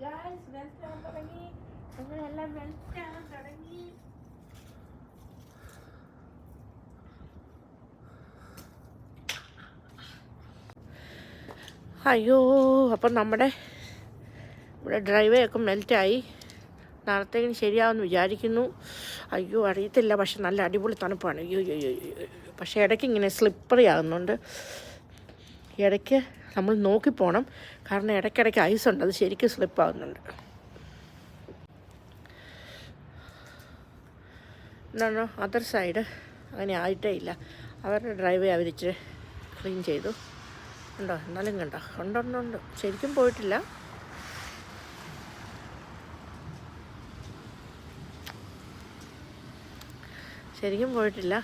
Guys melt ആവാൻ തുടങ്ങി. നമ്മളെല്ലാം മെൽറ്റ് ആവാൻ തുടങ്ങി. അയ്യോ, അപ്പം നമ്മുടെ ഇവിടെ ഡ്രൈവേ ഒക്കെ മെൽറ്റായി. നാളത്തേക്കിന് ശരിയാവുമെന്ന് വിചാരിക്കുന്നു. അയ്യോ അറിയത്തില്ല, പക്ഷെ നല്ല അടിപൊളി തണുപ്പാണ്. അയ്യോ അയ്യോ അയ്യോ. പക്ഷേ ഇടയ്ക്ക് ഇങ്ങനെ സ്ലിപ്പറി ആകുന്നുണ്ട്. ഇടയ്ക്ക് നമ്മൾ നോക്കിപ്പോണം, കാരണം ഇടയ്ക്കിടയ്ക്ക് ഐസുണ്ട്, അത് ശരിക്കും സ്ലിപ്പാകുന്നുണ്ട്. എന്താണോ അതർ സൈഡ് അങ്ങനെ ആയിട്ടേ ഇല്ല. അവരുടെ ഡ്രൈവേ അവരിച്ച് ക്ലീൻ ചെയ്തു. ഉണ്ടോ? എന്നാലും കണ്ടോ, ഉണ്ടുണ്ടുണ്ട്. ശരിക്കും പോയിട്ടില്ല. ശരിക്കും പോയിട്ടില്ല.